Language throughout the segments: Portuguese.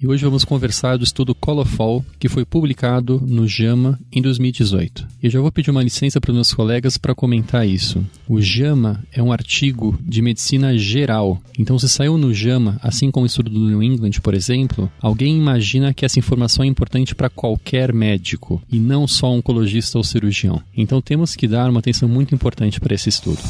E hoje vamos conversar do estudo Colofol, que foi publicado no JAMA em 2018. Eu já vou pedir uma licença para os meus colegas para comentar isso. O JAMA é um artigo de medicina geral. Então, se saiu no JAMA, assim como o estudo do New England, por exemplo, alguém imagina que essa informação é importante para qualquer médico, e não só oncologista ou cirurgião. Então, temos que dar uma atenção muito importante para esse estudo.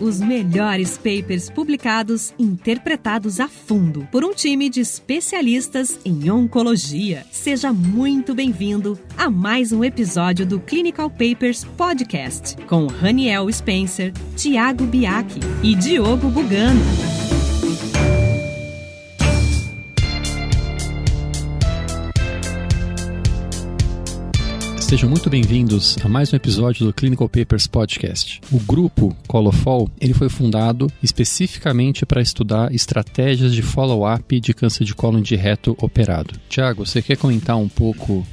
Os melhores papers publicados, interpretados a fundo por um time de especialistas em oncologia. Seja muito bem-vindo a mais um episódio do Clinical Papers Podcast, com Raniel Spencer, Tiago Biaki e Diogo Bugano. Sejam muito bem-vindos a mais um episódio do Clinical Papers Podcast. O grupo Colofol, ele foi fundado especificamente para estudar estratégias de follow-up de câncer de cólon de reto operado. Tiago, você quer comentar um pouco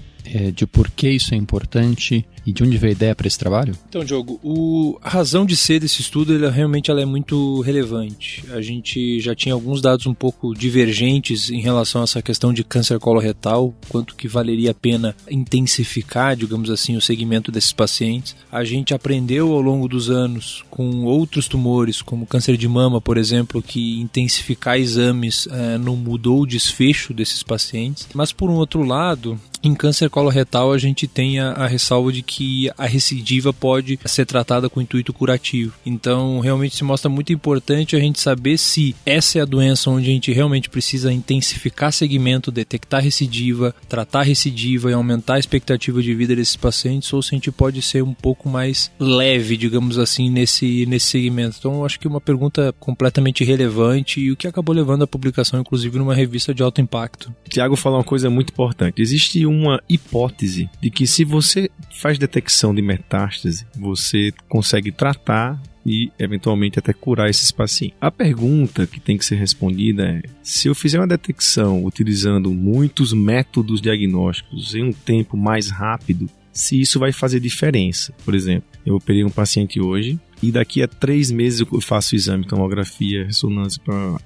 de por que isso é importante e de onde veio a ideia para esse trabalho? Então, Diogo, a razão de ser desse estudo ela é muito relevante. A gente já tinha alguns dados um pouco divergentes em relação a essa questão de câncer coloretal, quanto que valeria a pena intensificar, digamos assim, o segmento desses pacientes. A gente aprendeu ao longo dos anos com outros tumores, como câncer de mama, por exemplo, que intensificar exames não mudou o desfecho desses pacientes. Mas, por um outro lado, em câncer coloretal a gente tem a ressalva de que a recidiva pode ser tratada com intuito curativo. Então, realmente se mostra muito importante a gente saber se essa é a doença onde a gente realmente precisa intensificar segmento, detectar recidiva, tratar recidiva e aumentar a expectativa de vida desses pacientes, ou se a gente pode ser um pouco mais leve, digamos assim, nesse segmento. Então, eu acho que é uma pergunta completamente relevante e o que acabou levando à publicação, inclusive, numa revista de alto impacto. Tiago falou uma coisa muito importante. Existe uma hipótese de que se você faz detecção de metástase, você consegue tratar e eventualmente até curar esses pacientes. A pergunta que tem que ser respondida é: se eu fizer uma detecção utilizando muitos métodos diagnósticos em um tempo mais rápido, se isso vai fazer diferença. Por exemplo, eu operei um paciente hoje e daqui a 3 meses eu faço exame, tomografia, ressonância.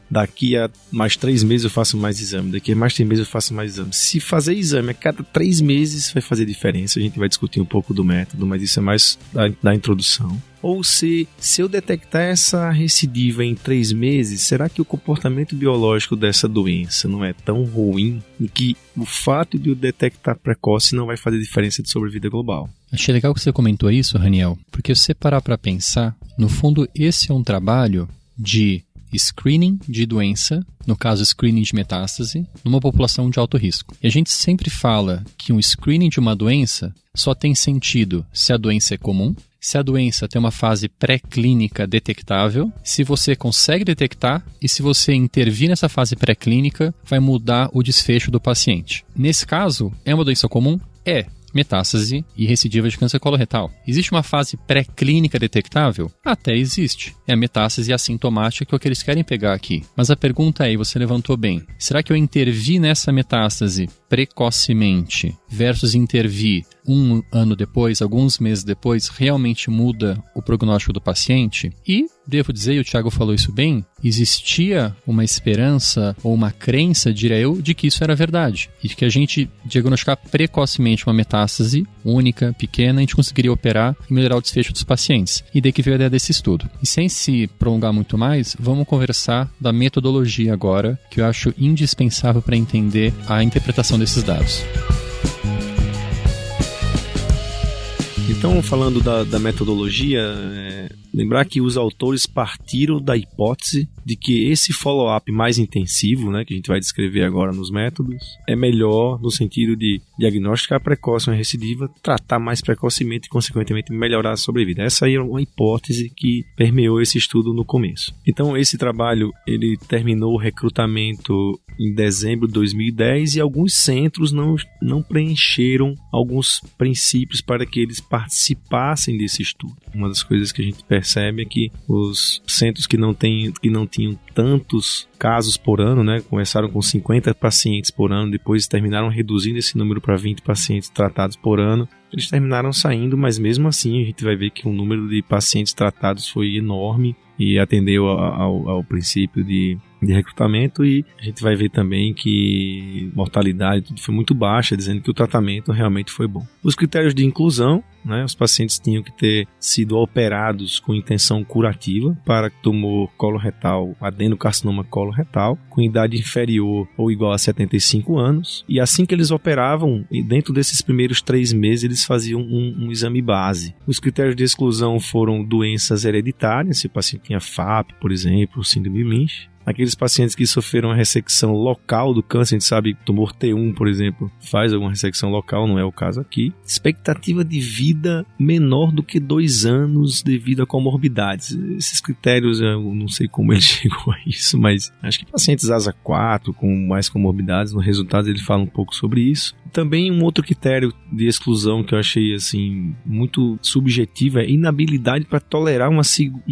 Daqui a mais 3 meses eu faço mais exame. Daqui a mais 3 meses eu faço mais exame. Se fazer exame a cada 3 meses vai fazer diferença. A gente vai discutir um pouco do método, mas isso é mais da introdução. Ou se eu detectar essa recidiva em 3 meses, será que o comportamento biológico dessa doença não é tão ruim e que o fato de eu detectar precoce não vai fazer diferença de sobrevida global? Achei legal que você comentou isso, Raniel, porque se você parar para pensar, no fundo esse é um trabalho de screening de doença, no caso screening de metástase, numa população de alto risco. E a gente sempre fala que um screening de uma doença só tem sentido se a doença é comum, se a doença tem uma fase pré-clínica detectável, se você consegue detectar e se você intervir nessa fase pré-clínica, vai mudar o desfecho do paciente. Nesse caso, é uma doença comum? É. Metástase e recidiva de câncer coloretal. Existe uma fase pré-clínica detectável? Até existe. É a metástase assintomática que é o que eles querem pegar aqui. Mas a pergunta é, e você levantou bem, será que eu intervir nessa metástase precocemente versus intervir 1 ano depois, alguns meses depois, realmente muda o prognóstico do paciente? E, devo dizer, e o Tiago falou isso bem, existia uma esperança ou uma crença, diria eu, de que isso era verdade. E de que a gente diagnosticar precocemente uma metástase única, pequena, a gente conseguiria operar e melhorar o desfecho dos pacientes. E daí que veio a ideia desse estudo. E sem se prolongar muito mais, vamos conversar da metodologia agora, que eu acho indispensável para entender a interpretação desses dados. Então, falando da metodologia, lembrar que os autores partiram da hipótese de que esse follow-up mais intensivo, né, que a gente vai descrever agora nos métodos, é melhor no sentido de diagnosticar precoce uma recidiva, tratar mais precocemente e, consequentemente, melhorar a sobrevida. Essa aí é uma hipótese que permeou esse estudo no começo. Então, esse trabalho ele terminou o recrutamento em dezembro de 2010 e alguns centros não preencheram alguns princípios para que eles participassem desse estudo. Uma das coisas que a gente percebe é que os centros que não tinham tantos casos por ano, né? Começaram com 50 pacientes por ano, depois terminaram reduzindo esse número para 20 pacientes tratados por ano. Eles terminaram saindo, mas mesmo assim a gente vai ver que o número de pacientes tratados foi enorme e atendeu ao princípio de recrutamento, e a gente vai ver também que mortalidade tudo foi muito baixa, dizendo que o tratamento realmente foi bom. Os critérios de inclusão, né, os pacientes tinham que ter sido operados com intenção curativa para tumor coloretal, adenocarcinoma coloretal, com idade inferior ou igual a 75 anos, e assim que eles operavam, dentro desses primeiros 3 meses eles faziam um exame base. Os critérios de exclusão foram doenças hereditárias, se o paciente tinha FAP, por exemplo, síndrome de Lynch. Aqueles pacientes que sofreram a ressecção local do câncer, a gente sabe que tumor T1, por exemplo, faz alguma ressecção local, não é o caso aqui. Expectativa de vida menor do que 2 anos devido a comorbidades. Esses critérios, eu não sei como ele chegou a isso, mas acho que pacientes ASA 4 com mais comorbidades, no resultado ele fala um pouco sobre isso. Também um outro critério de exclusão que eu achei assim muito subjetivo é inabilidade para tolerar uma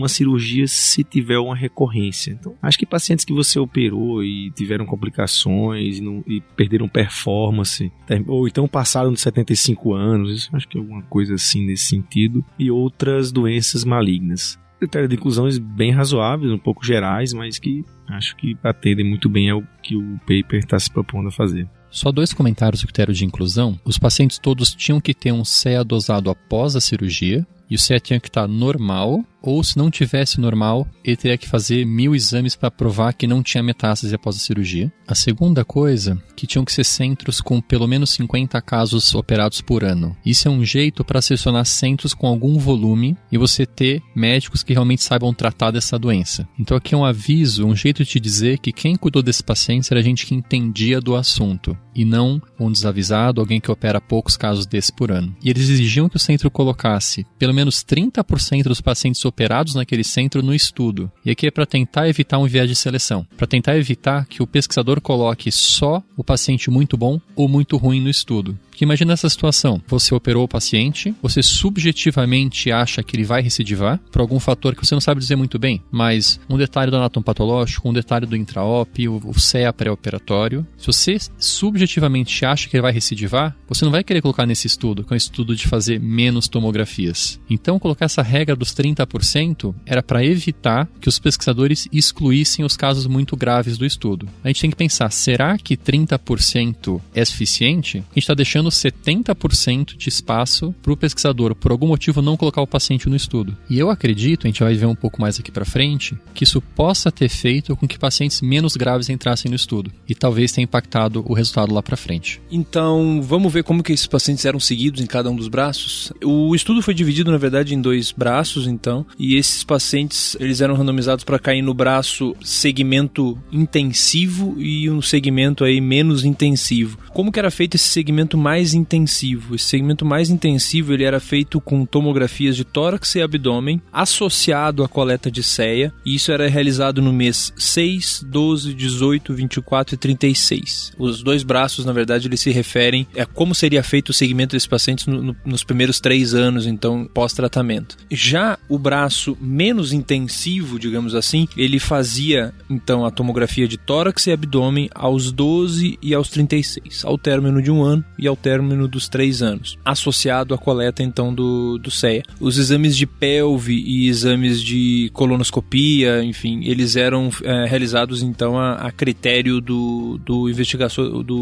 cirurgia se tiver uma recorrência. Então, acho que pacientes que você operou e tiveram complicações e perderam performance, ou então passaram de 75 anos, isso acho que é alguma coisa assim nesse sentido, e outras doenças malignas. Critérios de inclusão bem razoáveis, um pouco gerais, mas que acho que atendem muito bem ao que o paper está se propondo a fazer. Só 2 comentários do critério de inclusão. Os pacientes todos tinham que ter um CEA dosado após a cirurgia, e o CEA tinha que estar normal, ou se não tivesse normal, ele teria que fazer 1000 exames para provar que não tinha metástase após a cirurgia. A segunda coisa, que tinham que ser centros com pelo menos 50 casos operados por ano. Isso é um jeito para selecionar centros com algum volume e você ter médicos que realmente saibam tratar dessa doença. Então aqui é um aviso, um jeito de te dizer que quem cuidou desses pacientes era gente que entendia do assunto, e não um desavisado, alguém que opera poucos casos desses por ano. E eles exigiam que o centro colocasse pelo menos 30% dos pacientes operados naquele centro no estudo. E aqui é para tentar evitar um viés de seleção, para tentar evitar que o pesquisador coloque só o paciente muito bom ou muito ruim no estudo. Porque imagina essa situação, você operou o paciente, você subjetivamente acha que ele vai recidivar por algum fator que você não sabe dizer muito bem, mas um detalhe do anátomo patológico, um detalhe do intra-op, o CEA pré-operatório, se você subjetivamente acha que ele vai recidivar, você não vai querer colocar nesse estudo, que é um estudo de fazer menos tomografias. Então colocar essa regra dos 30% era para evitar que os pesquisadores excluíssem os casos muito graves do estudo. A gente tem que pensar, será que 30% é suficiente? A gente está deixando 70% de espaço para o pesquisador, por algum motivo, não colocar o paciente no estudo. E eu acredito, a gente vai ver um pouco mais aqui para frente, que isso possa ter feito com que pacientes menos graves entrassem no estudo. E talvez tenha impactado o resultado lá para frente. Então, vamos ver como que esses pacientes eram seguidos em cada um dos braços? O estudo foi dividido, na verdade, em 2 braços, então, e esses pacientes, eles eram randomizados para cair no braço segmento intensivo e um segmento aí menos intensivo. Como que era feito esse segmento mais intensivo? Esse segmento mais intensivo, ele era feito com tomografias de tórax e abdômen, associado à coleta de CEA, e isso era realizado no mês 6, 12, 18, 24 e 36. Os 2 braços, na verdade, eles se referem a como seria feito o segmento desses pacientes nos primeiros 3 anos, então, pós-tratamento. Já o braço menos intensivo, digamos assim, ele fazia, então, a tomografia de tórax e abdômen aos 12 e aos 36, ao término de 1 ano e ao término dos 3 anos, associado à coleta, então, do CEA. Os exames de pelve e exames de colonoscopia, enfim, eles eram realizados, então, a critério do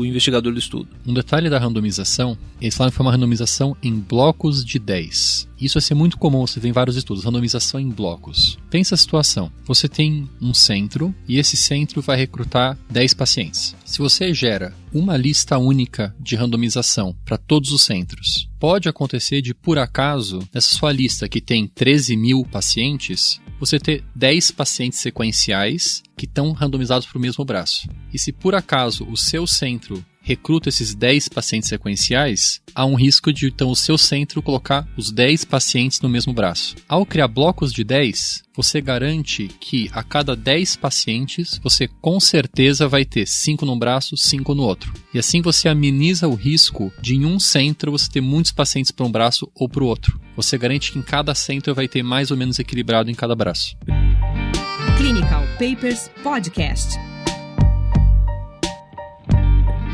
investigador do estudo. Um detalhe da randomização, eles falaram que foi uma randomização em blocos de 10. Isso vai ser muito comum, você vê em vários estudos, randomização em blocos. Pensa a situação, você tem um centro e esse centro vai recrutar 10 pacientes. Se você gera uma lista única de randomização para todos os centros, pode acontecer de, por acaso, nessa sua lista que tem 13 mil pacientes, você ter 10 pacientes sequenciais que estão randomizados para o mesmo braço. E se por acaso o seu centro recruta esses 10 pacientes sequenciais, há um risco de, então, o seu centro colocar os 10 pacientes no mesmo braço. Ao criar blocos de 10, você garante que a cada 10 pacientes, você com certeza vai ter 5 num braço, 5 no outro. E assim você ameniza o risco de, em um centro, você ter muitos pacientes para um braço ou para o outro. Você garante que em cada centro vai ter mais ou menos equilibrado em cada braço. Clinical Papers Podcast.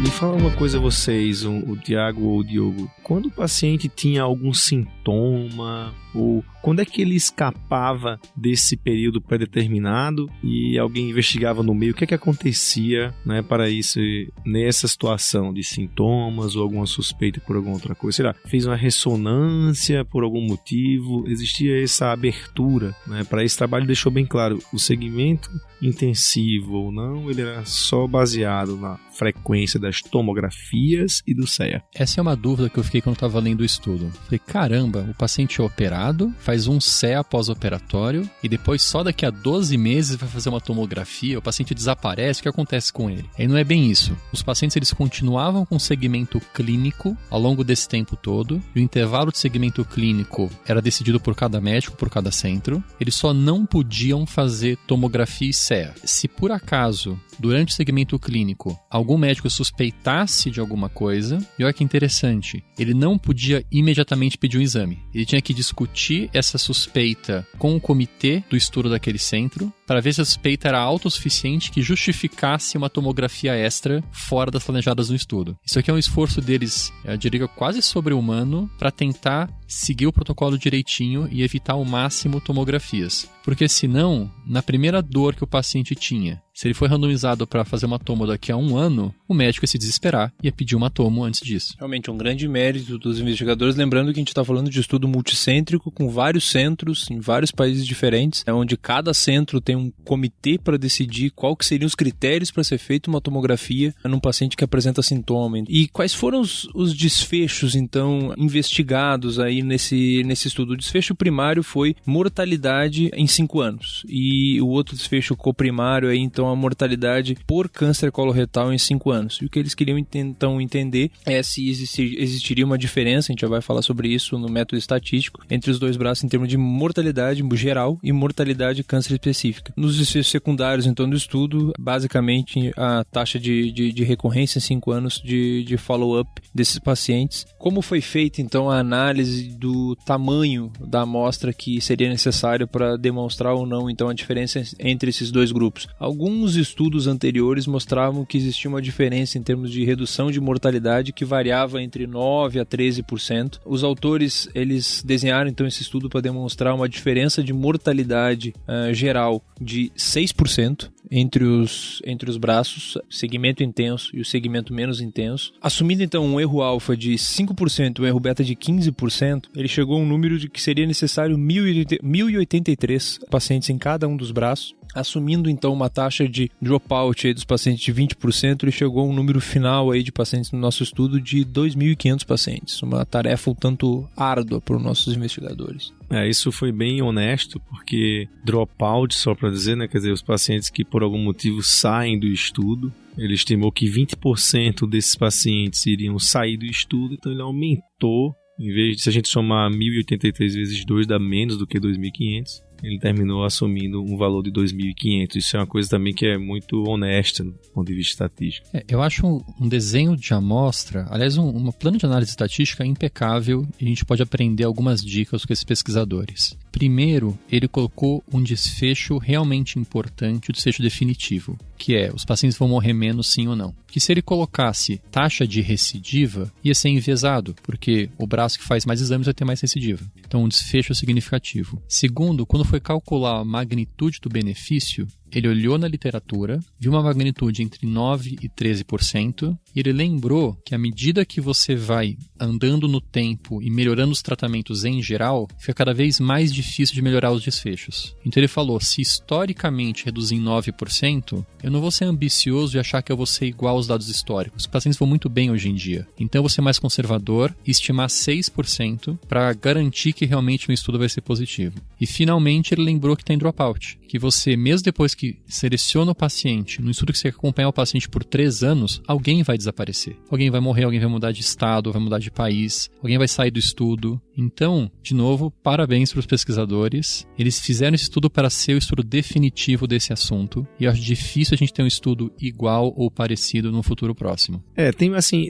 Me fala uma coisa vocês, o Tiago ou o Diogo. Quando o paciente tinha algum sintoma, ou quando é que ele escapava desse período pré-determinado e alguém investigava no meio, o que é que acontecia, né, para isso, nessa situação de sintomas ou alguma suspeita por alguma outra coisa? Sei lá, fez uma ressonância por algum motivo, existia essa abertura, né, para esse trabalho deixou bem claro, o segmento intensivo ou não, ele era só baseado na frequência das tomografias e do CEA. Essa é uma dúvida que eu fiquei quando eu estava lendo o estudo. Falei, caramba, o paciente é operado, faz um CEA pós-operatório e depois só daqui a 12 meses vai fazer uma tomografia, o paciente desaparece, o que acontece com ele? E não é bem isso. Os pacientes eles continuavam com segmento clínico ao longo desse tempo todo, e o intervalo de segmento clínico era decidido por cada médico, por cada centro. Eles só não podiam fazer tomografia e CEA. Se por acaso, durante o segmento clínico, algum médico suspeitasse de alguma coisa, e olha que interessante, ele não podia imediatamente pedir um exame. Ele tinha que discutir essa suspeita com o comitê do estudo daquele centro, para ver se a suspeita era autossuficiente que justificasse uma tomografia extra fora das planejadas no estudo. Isso aqui é um esforço deles, eu diria, quase sobre-humano, para tentar seguir o protocolo direitinho e evitar ao máximo tomografias. Porque senão, na primeira dor que o paciente tinha, se ele foi randomizado para fazer uma tomo daqui a 1 ano, o médico ia se desesperar e ia pedir uma tomo antes disso. Realmente, um grande mérito dos investigadores, lembrando que a gente está falando de estudo multicêntrico com vários centros em vários países diferentes, onde cada centro tem um comitê para decidir qual que seriam os critérios para ser feita uma tomografia num paciente que apresenta sintoma. E quais foram os desfechos, então, investigados aí nesse estudo? O desfecho primário foi mortalidade em 5 anos. E o outro desfecho coprimário aí, então, a mortalidade por câncer coloretal em 5 anos. E o que eles queriam então entender é se existiria uma diferença, a gente já vai falar sobre isso no método estatístico, entre os dois braços em termos de mortalidade geral e mortalidade câncer específica. Nos desfechos secundários, então, do estudo, basicamente a taxa de recorrência em 5 anos de follow-up desses pacientes. Como foi feita, então, a análise do tamanho da amostra que seria necessário para demonstrar ou não, então, a diferença entre esses dois grupos? Alguns estudos anteriores mostravam que existia uma diferença em termos de redução de mortalidade que variava entre 9% a 13%. Os autores, eles desenharam então esse estudo para demonstrar uma diferença de mortalidade geral de 6% entre os braços, segmento intenso e o segmento menos intenso. Assumindo então um erro alfa de 5% e um erro beta de 15%, ele chegou a um número de que seria necessário 1.083 pacientes em cada um dos braços. Assumindo então uma taxa de dropout aí dos pacientes de 20%, ele chegou a um número final aí de pacientes no nosso estudo de 2.500 pacientes. Uma tarefa um tanto árdua para os nossos investigadores. Isso foi bem honesto, porque dropout, só para dizer, né, quer dizer, os pacientes que por algum motivo saem do estudo, ele estimou que 20% desses pacientes iriam sair do estudo, então ele aumentou, em vez de, se a gente somar 1.083 vezes 2 dá menos do que 2.500, ele terminou assumindo um valor de 2.500. Isso é uma coisa também que é muito honesta do ponto de vista estatístico. Eu acho um desenho de amostra, aliás, um plano de análise estatística impecável, e a gente pode aprender algumas dicas com esses pesquisadores. Primeiro, ele colocou um desfecho realmente importante, o desfecho definitivo, que é, os pacientes vão morrer menos sim ou não. Que se ele colocasse taxa de recidiva, ia ser enviesado, porque o braço que faz mais exames vai ter mais recidiva. Então, um desfecho significativo. Segundo, quando foi calcular a magnitude do benefício, ele olhou na literatura, viu uma magnitude entre 9% e 13%, e ele lembrou que à medida que você vai andando no tempo e melhorando os tratamentos em geral, fica cada vez mais difícil de melhorar os desfechos. Então ele falou, se historicamente reduzir em 9%, eu não vou ser ambicioso e achar que eu vou ser igual aos dados históricos. Os pacientes vão muito bem hoje em dia. Então eu vou ser mais conservador e estimar 6% para garantir que realmente o estudo vai ser positivo. E finalmente ele lembrou que tem dropout, que você, mesmo depois que selecionam o paciente, no estudo que você quer acompanhar o paciente por 3 anos, alguém vai desaparecer. Alguém vai morrer, alguém vai mudar de estado, vai mudar de país, alguém vai sair do estudo. Então, de novo, parabéns para os pesquisadores. Eles fizeram esse estudo para ser o estudo definitivo desse assunto. E eu acho difícil a gente ter um estudo igual ou parecido no futuro próximo.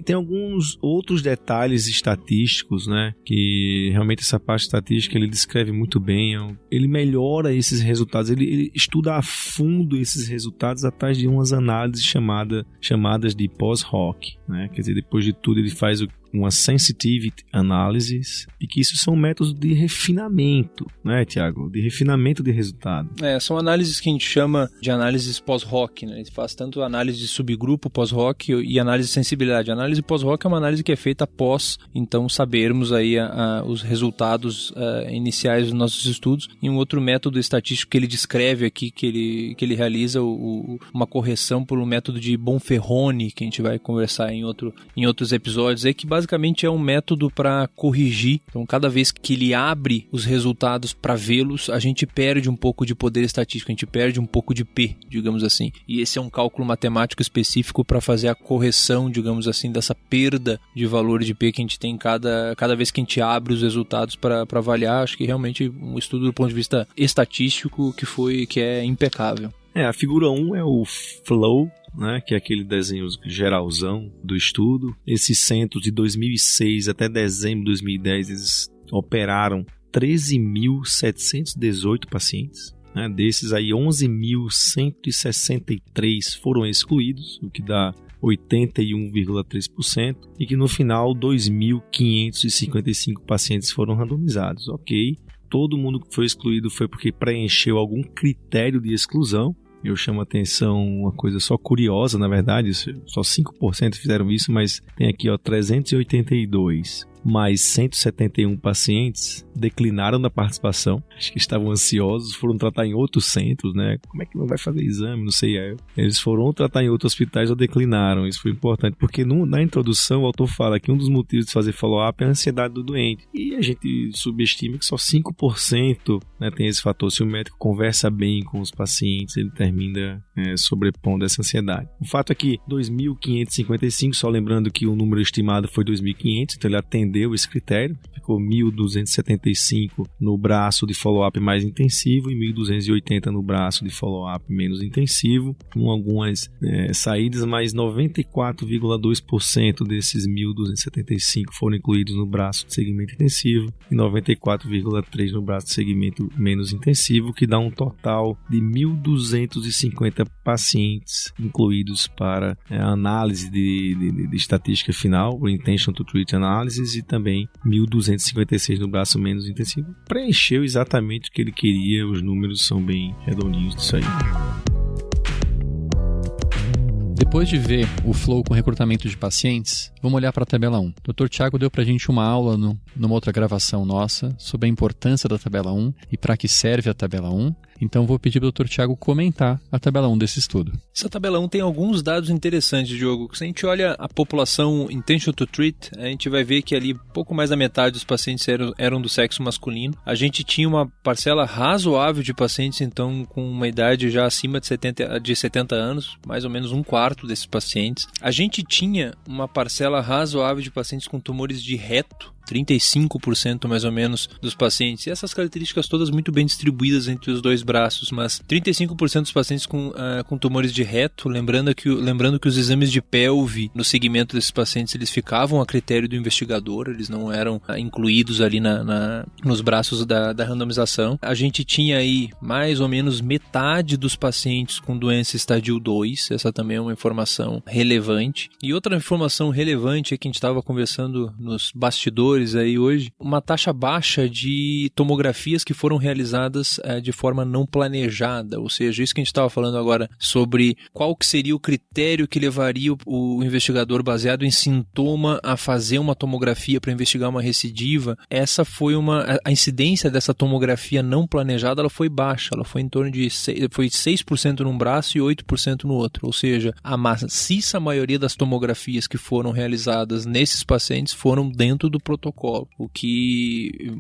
Tem alguns outros detalhes estatísticos, né? Que realmente essa parte estatística ele descreve muito bem. Ele melhora esses resultados, ele estuda a fundo esses resultados atrás de umas análises chamadas de pós-hoc, né? Quer dizer, depois de tudo ele faz uma sensitivity analysis, e que isso são métodos de refinamento, né, Tiago? De refinamento de resultado. São análises que a gente chama de análises pós-hoc, né? A gente faz tanto análise de subgrupo pós-hoc e análise de sensibilidade. A análise pós-hoc é uma análise que é feita após, então, sabermos aí os resultados iniciais dos nossos estudos. E um outro método estatístico que ele descreve aqui, que ele realiza uma correção por um método de Bonferroni, que a gente vai conversar em outros episódios, que basicamente é um método para corrigir. Então, cada vez que ele abre os resultados para vê-los, a gente perde um pouco de poder estatístico, a gente perde um pouco de P, digamos assim. E esse é um cálculo matemático específico para fazer a correção, digamos assim, dessa perda de valor de P que a gente tem cada vez que a gente abre os resultados para avaliar. Acho que realmente um estudo do ponto de vista estatístico que é impecável. A figura 1 é o flow, né, que é aquele desenho geralzão do estudo. Esses centros de 2006 até dezembro de 2010, eles operaram 13.718 pacientes. Né, desses aí, 11.163 foram excluídos, o que dá 81,3%, e que no final 2.555 pacientes foram randomizados. Ok, todo mundo que foi excluído foi porque preencheu algum critério de exclusão. Eu chamo a atenção uma coisa só curiosa, na verdade, só 5% fizeram isso, mas tem aqui 382 mais 171 pacientes declinaram da participação. Acho que estavam ansiosos, foram tratar em outros centros, né? Como é que não vai fazer exame? Não sei. Eles foram tratar em outros hospitais ou declinaram. Isso foi importante, porque na introdução o autor fala que um dos motivos de fazer follow-up é a ansiedade do doente. E a gente subestima que só 5%, né, tem esse fator. Se o médico conversa bem com os pacientes, ele termina sobrepondo essa ansiedade. O fato é que 2.555, só lembrando que o número estimado foi 2.500, então ele atendeu esse critério, ficou 1.275 no braço de follow-up mais intensivo e 1.280 no braço de follow-up menos intensivo, com algumas saídas, mas 94,2% desses 1.275 foram incluídos no braço de segmento intensivo e 94,3% no braço de segmento menos intensivo, que dá um total de 1.250 pacientes incluídos para a análise de estatística final, o Intention to Treat Analysis, e também 1.256 no braço menos intensivo. Preencheu exatamente o que ele queria, os números são bem redondinhos disso aí. Depois de ver o flow com recrutamento de pacientes, vamos olhar para a tabela 1. O Dr. Tiago deu para a gente uma aula numa outra gravação nossa sobre a importância da tabela 1 e para que serve a tabela 1. Então vou pedir para o Dr. Tiago comentar a tabela 1 desse estudo. Essa tabela 1 tem alguns dados interessantes, Diogo. Se a gente olha a população Intention to Treat, a gente vai ver que ali pouco mais da metade dos pacientes eram do sexo masculino. A gente tinha uma parcela razoável de pacientes, então, com uma idade já acima de 70 anos, mais ou menos um quarto desses pacientes. A gente tinha uma parcela razoável de pacientes com tumores de reto, 35% mais ou menos dos pacientes, e essas características todas muito bem distribuídas entre os dois braços, mas 35% dos pacientes com tumores de reto, lembrando que os exames de pelve no segmento desses pacientes, eles ficavam a critério do investigador, eles não eram incluídos ali nos braços da randomização. A gente tinha aí mais ou menos metade dos pacientes com doença estadio 2, essa também é uma informação relevante. E outra informação relevante é que a gente estava conversando nos bastidores aí hoje, uma taxa baixa de tomografias que foram realizadas de forma não planejada, ou seja, isso que a gente estava falando agora sobre qual que seria o critério que levaria o investigador baseado em sintoma a fazer uma tomografia para investigar uma recidiva. Essa foi a incidência dessa tomografia não planejada, ela foi baixa, ela foi em torno de 6% num braço e 8% no outro, ou seja, a maciça maioria das tomografias que foram realizadas nesses pacientes foram dentro do protocolo protocolo, o que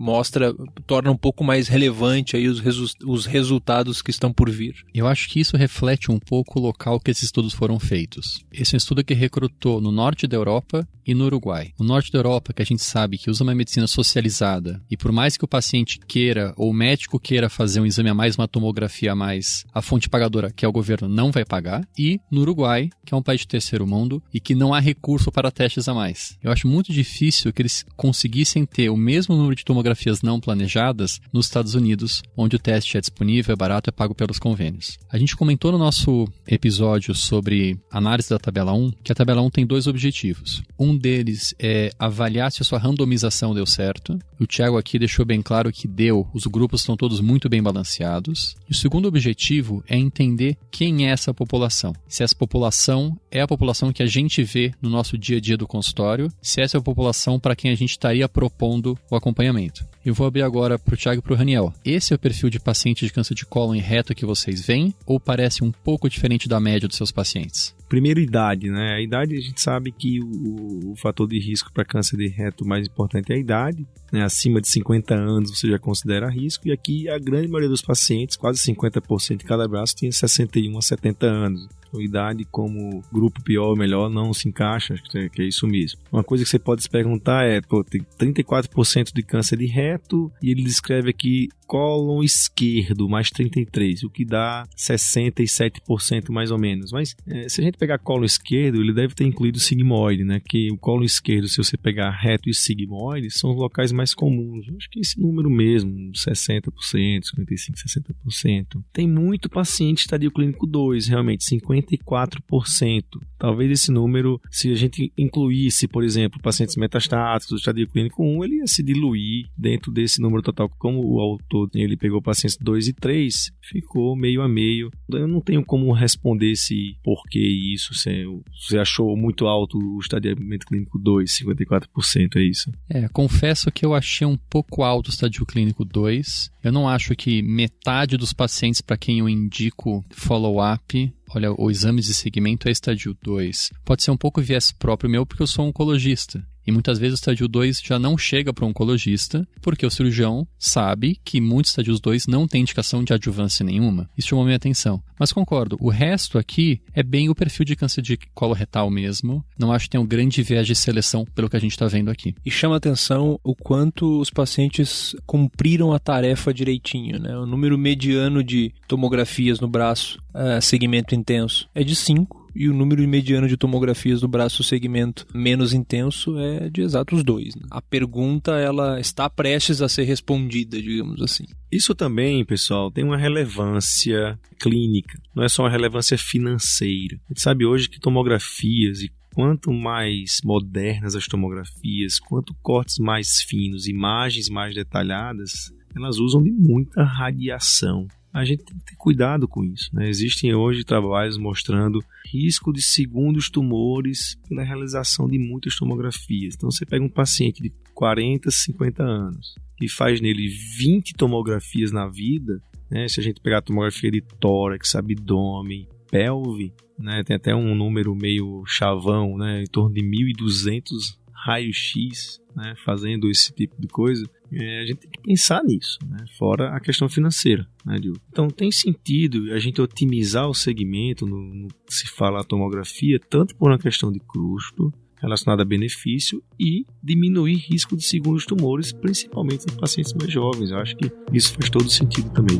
torna um pouco mais relevante aí os resultados que estão por vir. Eu acho que isso reflete um pouco o local que esses estudos foram feitos. Esse é um estudo que recrutou no norte da Europa e no Uruguai. No norte da Europa, que a gente sabe que usa uma medicina socializada, e por mais que o paciente queira, ou o médico queira fazer um exame a mais, uma tomografia a mais, a fonte pagadora, que é o governo, não vai pagar. E no Uruguai, que é um país de terceiro mundo, e que não há recurso para testes a mais. Eu acho muito difícil que eles conseguissem ter o mesmo número de tomografias não planejadas nos Estados Unidos, onde o teste é disponível, é barato, é pago pelos convênios. A gente comentou no nosso episódio sobre análise da tabela 1, que a tabela 1 tem 2 objetivos. Um deles é avaliar se a sua randomização deu certo. O Thiago aqui deixou bem claro que deu, os grupos estão todos muito bem balanceados. E o segundo objetivo é entender quem é essa população. Se essa população é a população que a gente vê no nosso dia a dia do consultório, se essa é a população para quem a gente estaria propondo o acompanhamento. Eu vou abrir agora para o Thiago e para o Raniel. Esse é o perfil de paciente de câncer de cólon e reto que vocês veem ou parece um pouco diferente da média dos seus pacientes? Primeiro, idade, né? A idade, a gente sabe que o fator de risco para câncer de reto mais importante é a idade, né? Acima de 50 anos você já considera risco, e aqui a grande maioria dos pacientes, quase 50% de cada braço, tinha 61 a 70 anos. Então, idade como grupo pior ou melhor não se encaixa, acho que é isso mesmo. Uma coisa que você pode se perguntar é, tem 34% de câncer de reto, e ele descreve aqui cólon esquerdo, mais 33%, o que dá 67% mais ou menos. Mas se a gente pegar cólon esquerdo, ele deve ter incluído o sigmoide, né? Que o cólon esquerdo, se você pegar reto e sigmoide, são os locais mais comuns. Eu acho que esse número mesmo, 60%, 55%, 60%. Tem muito paciente estadio clínico 2, realmente, 54%. Talvez esse número, se a gente incluísse, por exemplo, pacientes metastáticos do estadio clínico 1, ele ia se diluir dentro desse número total. Como o autor ele pegou pacientes 2 e 3, ficou meio a meio. Eu não tenho como responder se porquê isso, se você achou muito alto o estadiamento clínico 2, 54%, é isso? Confesso que eu achei um pouco alto o estadio clínico 2. Eu não acho que metade dos pacientes para quem eu indico follow-up, olha, o exame de segmento é estadio 2. Pode ser um pouco viés próprio meu, porque eu sou oncologista. E muitas vezes o estadio 2 já não chega para o oncologista, porque o cirurgião sabe que muitos estadios 2 não têm indicação de adjuvância nenhuma. Isso chamou minha atenção. Mas concordo, o resto aqui é bem o perfil de câncer de colo retal mesmo. Não acho que tem um grande viés de seleção pelo que a gente está vendo aqui. E chama atenção o quanto os pacientes cumpriram a tarefa direitinho, né? O número mediano de tomografias no braço, segmento intenso, é de 5. E o número mediano de tomografias do braço segmento menos intenso é de exatos 2. Né? A pergunta, ela está prestes a ser respondida, digamos assim. Isso também, pessoal, tem uma relevância clínica, não é só uma relevância financeira. A gente sabe hoje que tomografias, e quanto mais modernas as tomografias, quanto cortes mais finos, imagens mais detalhadas, elas usam de muita radiação. A gente tem que ter cuidado com isso, né? Existem hoje trabalhos mostrando risco de segundos tumores pela realização de muitas tomografias. Então você pega um paciente de 40, 50 anos e faz nele 20 tomografias na vida, né? Se a gente pegar a tomografia de tórax, abdômen, pelve, né? Tem até um número meio chavão, né? Em torno de 1.200 raio-x, né? Fazendo esse tipo de coisa. A gente tem que pensar nisso, né? Fora a questão financeira, né, Diogo? Então tem sentido a gente otimizar o segmento no que se fala a tomografia, tanto por uma questão de custo relacionada a benefício e diminuir risco de segundos tumores, principalmente em pacientes mais jovens. Eu acho que isso faz todo sentido também.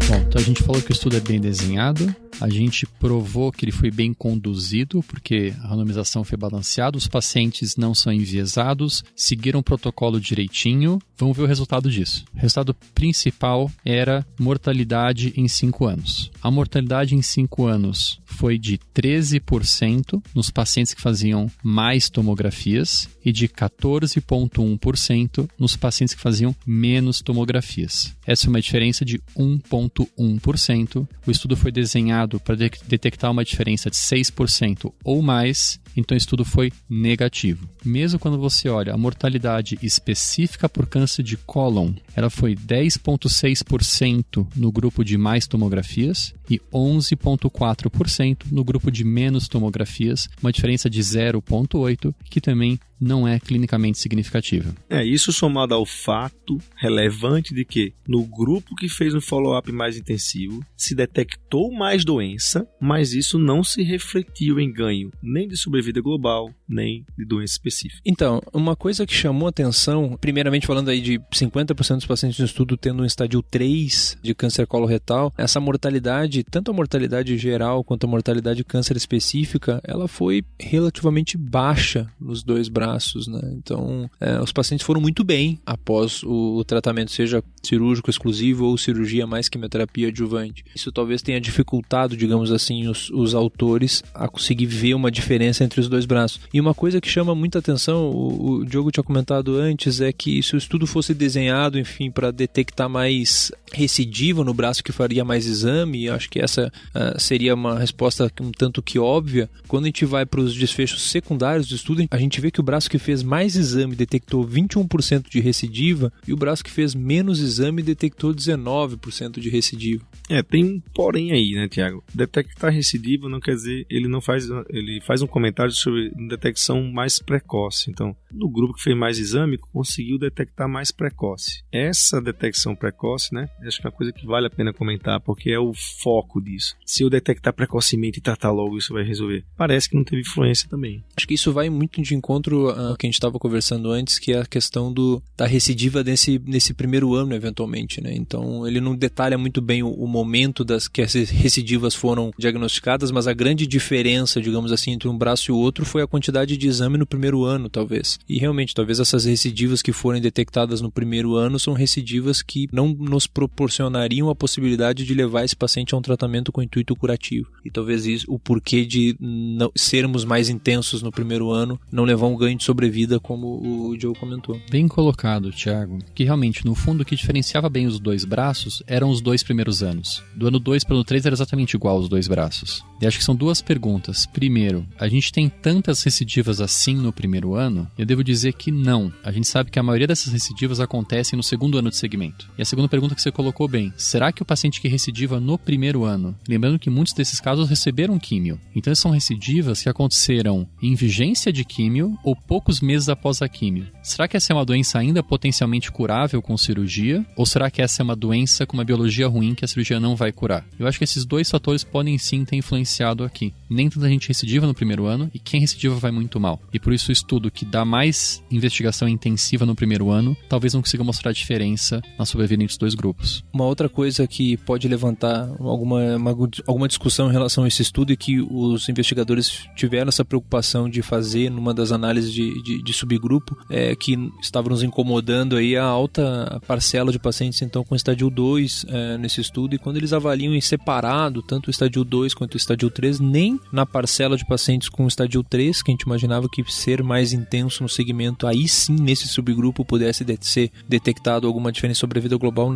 Bom, então a gente falou que o estudo é bem desenhado. A gente provou que ele foi bem conduzido, porque a randomização foi balanceada, os pacientes não são enviesados, seguiram o protocolo direitinho. Vamos ver o resultado disso. O resultado principal era mortalidade em 5 anos. A mortalidade em 5 anos foi de 13% nos pacientes que faziam mais tomografias e de 14,1% nos pacientes que faziam menos tomografias. Essa é uma diferença de 1,1%. O estudo foi desenhado para detectar uma diferença de 6% ou mais então o estudo foi negativo. Mesmo quando você olha a mortalidade específica por câncer de cólon, ela foi 10,6% no grupo de mais tomografias e 11,4% no grupo de menos tomografias, uma diferença de 0,8%, que também não é clinicamente significativa. Isso somado ao fato relevante de que no grupo que fez um follow-up mais intensivo se detectou mais doença, mas isso não se refletiu em ganho nem de sobrevida global, nem de doença específica. Então, uma coisa que chamou atenção, primeiramente falando aí de 50% dos pacientes no estudo tendo um estádio 3 de câncer coloretal, essa mortalidade, tanto a mortalidade geral quanto a mortalidade de câncer específica, ela foi relativamente baixa nos dois braços, né? Então, os pacientes foram muito bem após o tratamento, seja cirúrgico exclusivo ou cirurgia mais quimioterapia adjuvante. Isso talvez tenha dificultado, digamos assim, os autores a conseguir ver uma diferença entre os dois braços. E uma coisa que chama muita atenção, o Diogo tinha comentado antes, é que se o estudo fosse desenhado, enfim, para detectar mais recidiva no braço que faria mais exame, acho que essa seria uma resposta um tanto que óbvia. Quando a gente vai para os desfechos secundários do estudo, a gente vê que o braço que fez mais exame detectou 21% de recidiva e o braço que fez menos exame detectou 19% de recidiva. Tem um porém aí, né, Tiago? Detectar recidiva não quer dizer, ele faz um comentário sobre detecção mais precoce. Então, no grupo que fez mais exame, conseguiu detectar mais precoce. Essa detecção precoce, né, acho que é uma coisa que vale a pena comentar, porque é o foco disso. Se eu detectar precocemente e tratar logo, isso vai resolver. Parece que não teve influência também. Acho que isso vai muito de encontro ao que a gente estava conversando antes, que é a questão da recidiva nesse primeiro ano, eventualmente, né? Então, ele não detalha muito bem o momento que as recidivas foram diagnosticadas, mas a grande diferença, digamos assim, entre um braço e o outro foi a quantidade de exame no primeiro ano, talvez. E realmente, talvez essas recidivas que forem detectadas no primeiro ano são recidivas que não nos proporcionariam a possibilidade de levar esse paciente a um tratamento com intuito curativo. E talvez isso, o porquê de não sermos mais intensos no primeiro ano, não levar um ganho de sobrevida, como o Joe comentou. Bem colocado, Thiago. Que realmente, no fundo, o que diferenciava bem os dois braços eram os dois primeiros anos. Do ano 2 para o ano 3 era exatamente igual os dois braços. E acho que são duas perguntas. Primeiro, a gente tem tantas recidivas assim no primeiro ano? Eu devo dizer que não. A gente sabe que a maioria dessas recidivas acontecem no segundo ano de segmento. E a segunda pergunta que você colocou bem, será que o paciente que recidiva no primeiro ano, lembrando que muitos desses casos receberam químio, então são recidivas que aconteceram em vigência de químio ou poucos meses após a químio. Será que essa é uma doença ainda potencialmente curável com cirurgia? Ou será que essa é uma doença com uma biologia ruim que a cirurgia não vai curar? Eu acho que esses dois fatores podem sim ter influenciado aqui. Nem tanta gente recidiva no primeiro ano e quem recidiva vai muito mal. E por isso o estudo que dá mais investigação intensiva no primeiro ano talvez não consiga mostrar a diferença na sobrevida entre os dois grupos. Uma outra coisa que pode levantar alguma discussão em relação a esse estudo e que os investigadores tiveram essa preocupação de fazer numa das análises de subgrupo é que estava nos incomodando aí a alta parcela de pacientes então com estádio 2 nesse estudo, e quando eles avaliam em separado tanto o estádio 2 quanto o estádio 3, nem na parcela de pacientes com estádio 3, que a gente imaginava que ser mais intenso no segmento, aí sim nesse subgrupo pudesse ser detectado alguma diferença sobre a vida global,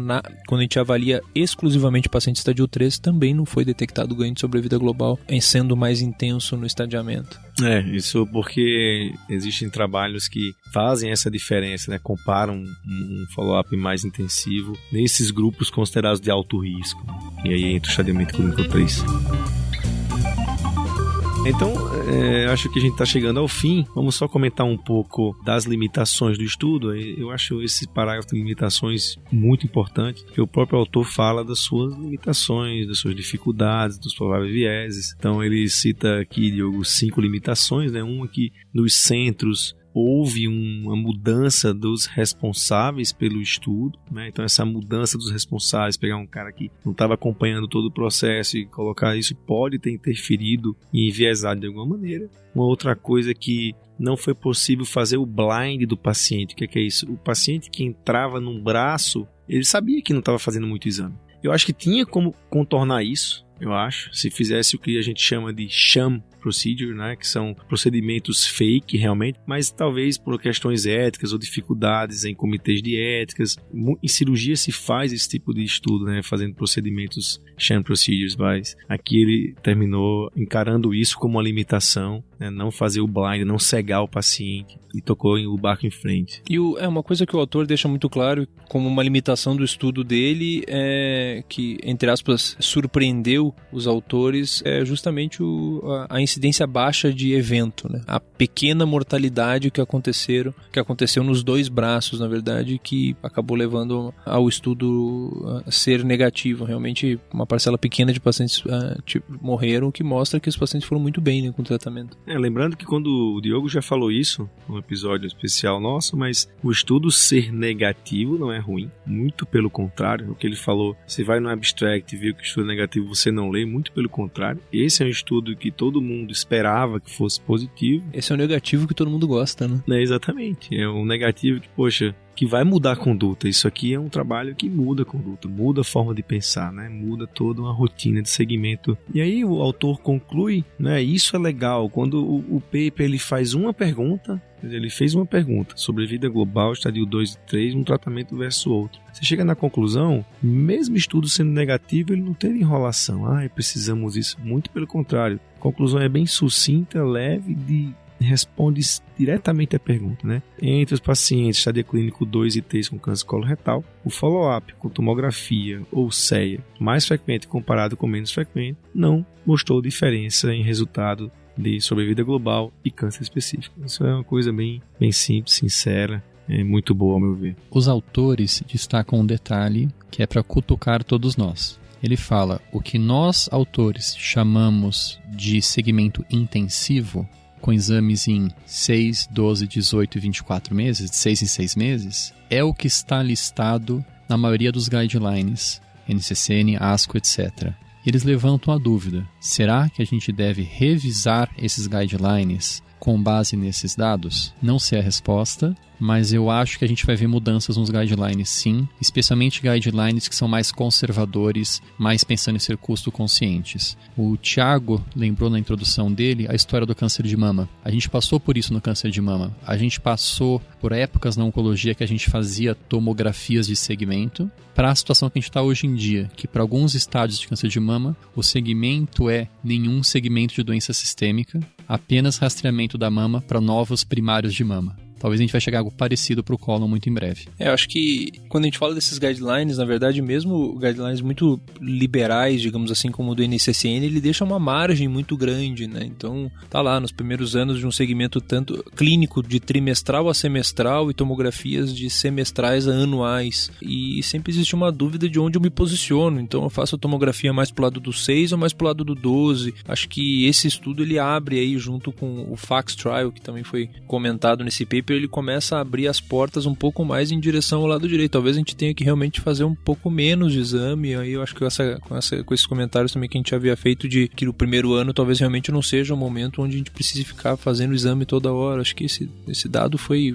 quando a gente avalia exclusivamente pacientes estádio 3, também não foi detectado ganho de sobrevida global em sendo mais intenso no estadiamento. Isso porque existem trabalhos que fazem essa diferença, né? Comparam um follow-up mais intensivo nesses grupos considerados de alto risco, e aí entra o estadiamento clínico 3. Então, acho que a gente está chegando ao fim. Vamos só comentar um pouco das limitações do estudo. Eu acho esse parágrafo de limitações muito importante, que o próprio autor fala das suas limitações, das suas dificuldades, dos prováveis vieses. Então, ele cita aqui, Diogo, 5 limitações, né? Uma que nos centros houve uma mudança dos responsáveis pelo estudo, né? Então essa mudança dos responsáveis, pegar um cara que não estava acompanhando todo o processo e colocar isso, pode ter interferido e enviesado de alguma maneira. Uma outra coisa que não foi possível fazer o blind do paciente. O que é isso? O paciente que entrava num braço, ele sabia que não estava fazendo muito exame. Eu acho que tinha como contornar isso, se fizesse o que a gente chama de sham procedure, né, que são procedimentos fake realmente, mas talvez por questões éticas ou dificuldades em comitês de éticas. Em cirurgia se faz esse tipo de estudo, né, fazendo procedimentos sham procedures, mas aqui ele terminou encarando isso como uma limitação, né, não fazer o blind, não cegar o paciente, e tocou o barco em frente. E uma coisa que o autor deixa muito claro como uma limitação do estudo dele é que, entre aspas, surpreendeu os autores é justamente a incidência baixa de evento, né? A pequena mortalidade que aconteceu nos 2 braços, na verdade, que acabou levando ao estudo a ser negativo. Realmente, uma parcela pequena de pacientes morreram, o que mostra que os pacientes foram muito bem, né, com o tratamento. Lembrando que quando o Diogo já falou isso, num episódio especial nosso, mas o estudo ser negativo não é ruim, muito pelo contrário. O que ele falou, você vai no abstract e viu que o estudo é negativo, você não lê, muito pelo contrário. Esse é um estudo que todo mundo esperava que fosse positivo. Esse é o negativo que todo mundo gosta, né? Exatamente, é um negativo que, poxa, que vai mudar a conduta. Isso aqui é um trabalho que muda a conduta, muda a forma de pensar, né? Muda toda uma rotina de segmento. E aí o autor conclui, né? Isso é legal, quando o paper ele faz uma pergunta, ele fez uma pergunta sobre vida global, estadio 2 e 3, um tratamento versus outro. Você chega na conclusão, mesmo estudo sendo negativo, ele não teve enrolação. Precisamos disso. Muito pelo contrário. A conclusão é bem sucinta, leve, responde diretamente à pergunta, né? Entre os pacientes estadia clínico 2 e 3 com câncer coloretal, o follow-up com tomografia ou CEA mais frequente comparado com menos frequente não mostrou diferença em resultado de sobrevida global e câncer específico. Isso é uma coisa bem simples, sincera, é muito boa ao meu ver. Os autores destacam um detalhe que é para cutucar todos nós. Ele fala, o que nós, autores, chamamos de segmento intensivo, com exames em 6, 12, 18 e 24 meses, de 6 em 6 meses, é o que está listado na maioria dos guidelines, NCCN, ASCO, etc. Eles levantam a dúvida, será que a gente deve revisar esses guidelines com base nesses dados? Não sei a resposta, mas eu acho que a gente vai ver mudanças nos guidelines sim, especialmente guidelines que são mais conservadores, mais pensando em ser custo-conscientes. O Thiago lembrou na introdução dele a história do câncer de mama. A gente passou por isso no câncer de mama. A gente passou por épocas na oncologia que a gente fazia tomografias de segmento para a situação que a gente está hoje em dia, que para alguns estádios de câncer de mama, o segmento é nenhum segmento de doença sistêmica, apenas rastreamento da mama para novos primários de mama. Talvez a gente vai chegar a algo parecido para o cólon muito em breve. Eu acho que quando a gente fala desses guidelines, na verdade, mesmo guidelines muito liberais, digamos assim, como o do NCCN, ele deixa uma margem muito grande, né? Então, tá lá, nos primeiros anos de um segmento tanto clínico de trimestral a semestral e tomografias de semestrais a anuais. E sempre existe uma dúvida de onde eu me posiciono. Então, eu faço a tomografia mais pro lado do 6 ou mais pro lado do 12. Acho que esse estudo, ele abre aí, junto com o FACS Trial, que também foi comentado nesse paper, ele começa a abrir as portas um pouco mais em direção ao lado direito. Talvez a gente tenha que realmente fazer um pouco menos de exame. Aí eu acho que com esses comentários também que a gente havia feito de que no primeiro ano talvez realmente não seja o momento onde a gente precise ficar fazendo exame toda hora. Acho que esse dado foi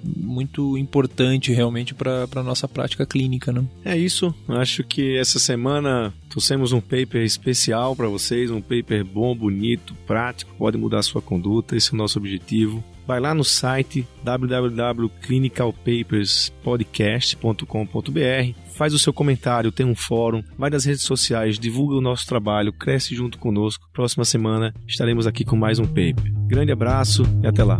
muito importante realmente para a nossa prática clínica, né? É isso. Acho que essa semana trouxemos um paper especial para vocês, um paper bom, bonito, prático, pode mudar a sua conduta. Esse é o nosso objetivo. Vai lá no site www.clinicalpaperspodcast.com.br, faz o seu comentário, tem um fórum, vai nas redes sociais, divulga o nosso trabalho, cresce junto conosco. Próxima semana estaremos aqui com mais um paper. Grande abraço e até lá.